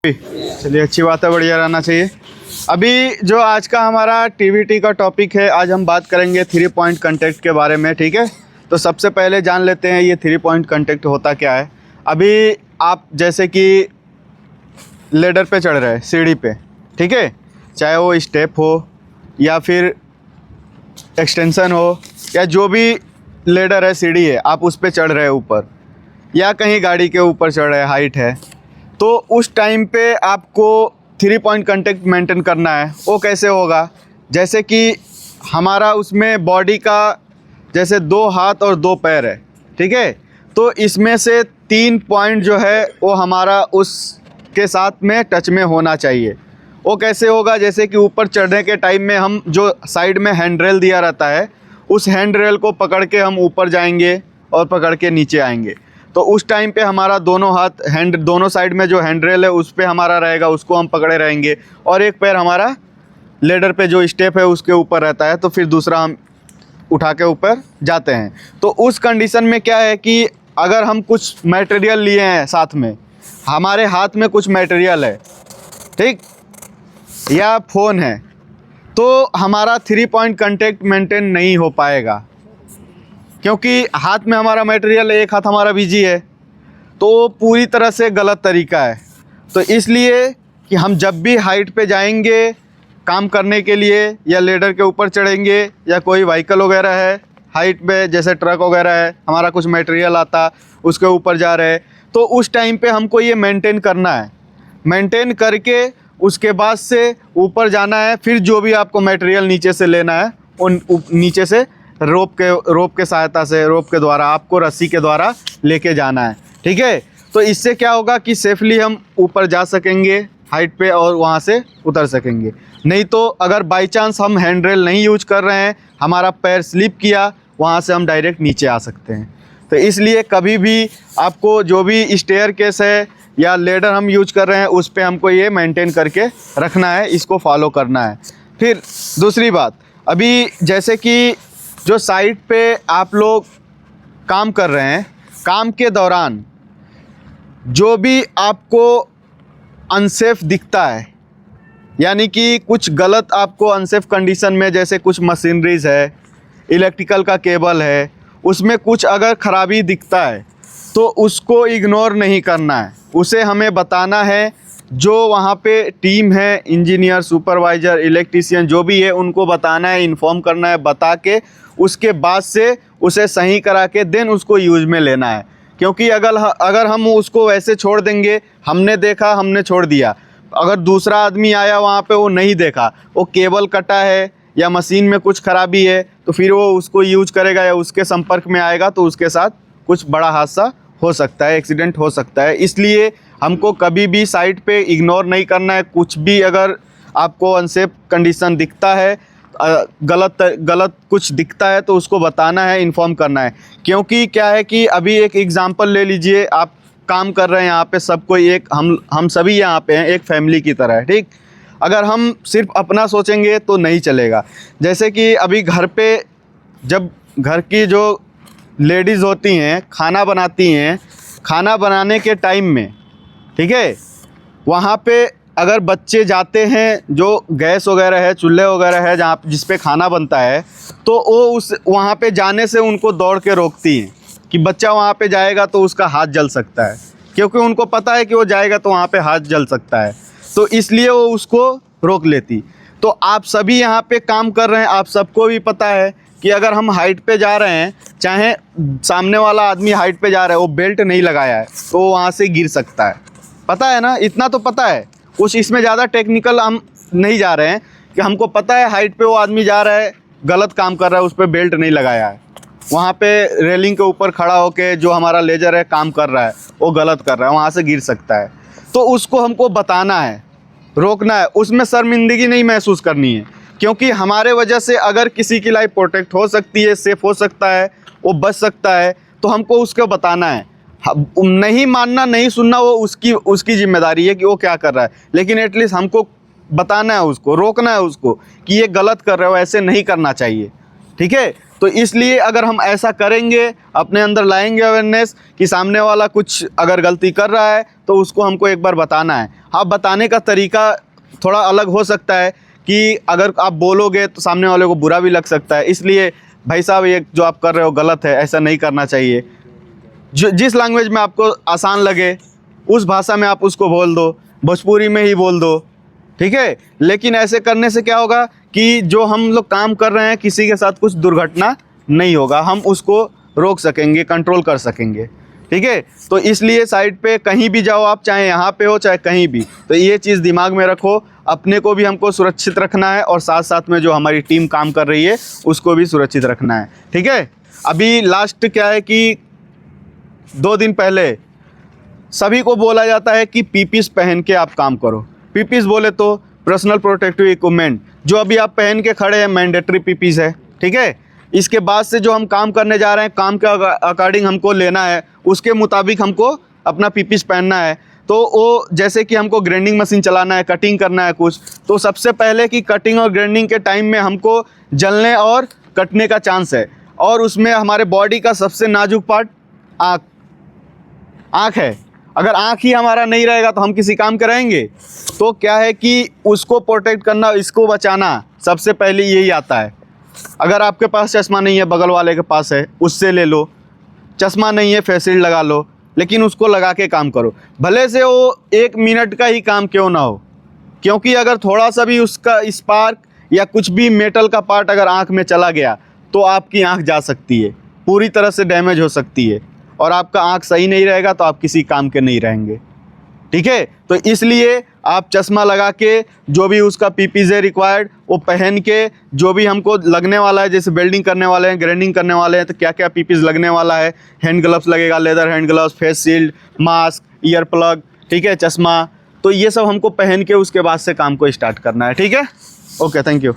चलिए, अच्छी बात है, बढ़िया रहना चाहिए। अभी जो आज का हमारा टीवीटी का टॉपिक है, आज हम बात करेंगे 3 पॉइंट कंटेक्ट के बारे में। ठीक है, तो सबसे पहले जान लेते हैं ये 3 पॉइंट कंटेक्ट होता क्या है। अभी आप जैसे कि लेडर पे चढ़ रहे हैं, सीढ़ी पे, ठीक है, चाहे वो स्टेप हो या फिर एक्सटेंशन हो या जो भी लेडर है, सीढ़ी है, आप उस पे चढ़ रहे हैं ऊपर, या कहीं गाड़ी के ऊपर चढ़ रहे हैं, हाइट है, तो उस टाइम पे आपको 3 पॉइंट कंटेक्ट मेंटेन करना है। वो कैसे होगा, जैसे कि हमारा उसमें बॉडी का जैसे 2 हाथ और 2 पैर है, ठीक है, तो इसमें से 3 पॉइंट जो है वो हमारा उसके साथ में टच में होना चाहिए। वो कैसे होगा, जैसे कि ऊपर चढ़ने के टाइम में हम जो साइड में हैंड रेल दिया रहता है, उस हैंड रेल को पकड़ के हम ऊपर जाएंगे और पकड़ के नीचे आएंगे। तो उस टाइम पे हमारा दोनों हाथ दोनों साइड में जो हैंड रेल है उस पे हमारा रहेगा, उसको हम पकड़े रहेंगे, और एक पैर हमारा लेडर पे जो स्टेप है उसके ऊपर रहता है, तो फिर दूसरा हम उठा के ऊपर जाते हैं। तो उस कंडीशन में क्या है कि अगर हम कुछ मटेरियल लिए हैं साथ में, हमारे हाथ में कुछ मटेरियल है, ठीक, या फ़ोन है, तो हमारा 3 पॉइंट कंटेक्ट मेंटेन नहीं हो पाएगा, क्योंकि हाथ में हमारा मटेरियल है, एक हाथ हमारा बिजी है, तो पूरी तरह से गलत तरीका है। तो इसलिए कि हम जब भी हाइट पे जाएंगे काम करने के लिए, या लेडर के ऊपर चढ़ेंगे, या कोई व्हीकल वगैरह है हाइट पे, जैसे ट्रक वगैरह है, हमारा कुछ मटेरियल आता, उसके ऊपर जा रहे हैं, तो उस टाइम पे हमको ये मेंटेन करना है। मेंटेन करके उसके बाद से ऊपर जाना है। फिर जो भी आपको मटेरियल नीचे से लेना है, उन नीचे से रोप के सहायता से, रोप के द्वारा आपको रस्सी के द्वारा लेके जाना है, ठीक है। तो इससे क्या होगा कि सेफली हम ऊपर जा सकेंगे हाइट पे और वहाँ से उतर सकेंगे। नहीं तो अगर बाय चांस हम हैंड रेल नहीं यूज कर रहे हैं, हमारा पैर स्लिप किया, वहाँ से हम डायरेक्ट नीचे आ सकते हैं। तो इसलिए कभी भी आपको जो भी स्टेयर केस है या लेडर हम यूज कर रहे हैं, उस पर हमको ये मेंटेन करके रखना है, इसको फॉलो करना है। फिर दूसरी बात, अभी जैसे कि जो साइट पे आप लोग काम कर रहे हैं, काम के दौरान जो भी आपको अनसेफ दिखता है, यानी कि कुछ गलत आपको अनसेफ कंडीशन में, जैसे कुछ मशीनरीज है, इलेक्ट्रिकल का केबल है, उसमें कुछ अगर ख़राबी दिखता है तो उसको इग्नोर नहीं करना है, उसे हमें बताना है। जो वहाँ पे टीम है, इंजीनियर, सुपरवाइज़र, इलेक्ट्रीशियन जो भी है, उनको बताना है, इन्फॉर्म करना है, बता के उसके बाद से उसे सही करा के देन उसको यूज़ में लेना है। क्योंकि अगर हम उसको वैसे छोड़ देंगे, हमने देखा, हमने छोड़ दिया, अगर दूसरा आदमी आया वहाँ पे, वो नहीं देखा, वो केबल कटा है या मशीन में कुछ ख़राबी है, तो फिर वो उसको यूज करेगा या उसके संपर्क में आएगा, तो उसके साथ कुछ बड़ा हादसा हो सकता है, एक्सीडेंट हो सकता है। इसलिए हमको कभी भी साइट पे इग्नोर नहीं करना है। कुछ भी अगर आपको अनसेफ कंडीशन दिखता है, गलत कुछ दिखता है, तो उसको बताना है, इन्फॉर्म करना है। क्योंकि क्या है कि अभी एक एग्जांपल ले लीजिए, आप काम कर रहे हैं यहाँ पे, सब कोई एक हम सभी यहाँ पे हैं, एक फैमिली की तरह है, ठीक। अगर हम सिर्फ अपना सोचेंगे तो नहीं चलेगा। जैसे कि अभी घर पे जब घर की जो लेडीज़ होती हैं खाना बनाती हैं, खाना बनाने के टाइम में, ठीक है, वहाँ पे अगर बच्चे जाते हैं, जो गैस वगैरह है, चूल्हे वगैरह है जहाँ जिस पे खाना बनता है, तो वो वहाँ पे जाने से उनको दौड़ के रोकती हैं कि बच्चा वहाँ पे जाएगा तो उसका हाथ जल सकता है, क्योंकि उनको पता है कि वो जाएगा तो वहाँ पे हाथ जल सकता है, तो इसलिए वो उसको रोक लेती। तो आप सभी यहाँ पे काम कर रहे हैं, आप सबको भी पता है कि अगर हम हाइट पे जा रहे हैं, चाहे सामने वाला आदमी हाइट पे जा रहा है, वो बेल्ट नहीं लगाया है, तो वो वहाँ से गिर सकता है। पता है ना, इतना तो पता है। कुछ इसमें ज़्यादा टेक्निकल हम नहीं जा रहे हैं, कि हमको पता है हाइट पे वो आदमी जा रहा है, गलत काम कर रहा है, उस पर बेल्ट नहीं लगाया है, वहाँ पे रेलिंग के ऊपर खड़ा होके जो हमारा लेजर है काम कर रहा है, वो गलत कर रहा है, वहाँ से गिर सकता है। तो उसको हमको बताना है, रोकना है, उसमें शर्मिंदगी नहीं महसूस करनी है, क्योंकि हमारे वजह से अगर किसी की लाइफ प्रोटेक्ट हो सकती है, सेफ हो सकता है, वो बच सकता है, तो हमको उसको बताना है। नहीं मानना, नहीं सुनना, वो उसकी जिम्मेदारी है कि वो क्या कर रहा है, लेकिन एटलीस्ट हमको बताना है, उसको रोकना है, उसको कि ये गलत कर रहे हो, ऐसे नहीं करना चाहिए, ठीक है। तो इसलिए अगर हम ऐसा करेंगे, अपने अंदर लाएंगे अवेयरनेस कि सामने वाला कुछ अगर गलती कर रहा है तो उसको हमको एक बार बताना है। हाँ, बताने का तरीका थोड़ा अलग हो सकता है कि अगर आप बोलोगे तो सामने वाले को बुरा भी लग सकता है, इसलिए भाई साहब ये जो आप कर रहे हो गलत है, ऐसा नहीं करना चाहिए। जिस लैंग्वेज में आपको आसान लगे उस भाषा में आप उसको बोल दो, भोजपुरी में ही बोल दो, ठीक है। लेकिन ऐसे करने से क्या होगा कि जो हम लोग काम कर रहे हैं किसी के साथ कुछ दुर्घटना नहीं होगा, हम उसको रोक सकेंगे, कंट्रोल कर सकेंगे, ठीक है। तो इसलिए साइड पे कहीं भी जाओ आप, चाहे यहाँ पे हो चाहे कहीं भी, तो ये चीज़ दिमाग में रखो। अपने को भी हमको सुरक्षित रखना है और साथ साथ में जो हमारी टीम काम कर रही है उसको भी सुरक्षित रखना है, ठीक है। अभी लास्ट क्या है कि 2 दिन पहले सभी को बोला जाता है कि पीपीस पहन के आप काम करो। पीपीस बोले तो पर्सनल प्रोटेक्टिव इक्विपमेंट, जो अभी आप पहन के खड़े हैं मैंडेटरी पीपीस है, ठीक है। इसके बाद से जो हम काम करने जा रहे हैं, काम के अकॉर्डिंग हमको लेना है, उसके मुताबिक हमको अपना पीपीस पहनना है। तो वो जैसे कि हमको ग्राइंडिंग मशीन चलाना है, कटिंग करना है कुछ, तो सबसे पहले कि कटिंग और ग्राइंडिंग के टाइम में हमको जलने और कटने का चांस है, और उसमें हमारे बॉडी का सबसे नाजुक पार्ट आँख है। अगर आँख ही हमारा नहीं रहेगा तो हम किसी काम कराएंगे। तो क्या है कि उसको प्रोटेक्ट करना, इसको बचाना सबसे पहले यही आता है। अगर आपके पास चश्मा नहीं है, बगल वाले के पास है, उससे ले लो। चश्मा नहीं है, फेस शील्ड लगा लो, लेकिन उसको लगा के काम करो, भले से वो 1 मिनट का ही काम क्यों ना हो। क्योंकि अगर थोड़ा सा भी उसका स्पार्क या कुछ भी मेटल का पार्ट अगर आँख में चला गया तो आपकी आँख जा सकती है, पूरी तरह से डैमेज हो सकती है, और आपका आँख सही नहीं रहेगा तो आप किसी काम के नहीं रहेंगे, ठीक है। तो इसलिए आप चश्मा लगा के, जो भी उसका पीपीज है रिक्वायर्ड वो पहन के, जो भी हमको लगने वाला है, जैसे वेल्डिंग करने वाले हैं, ग्राइंडिंग करने वाले हैं, तो क्या क्या पीपीज लगने वाला है, हैंड ग्लव्स लगेगा, leather hand gloves, face shield, mask, ear plug, ठीक है, चश्मा, तो ये सब हमको पहन के उसके बाद से काम को स्टार्ट करना है, ठीक है। Okay, thank you.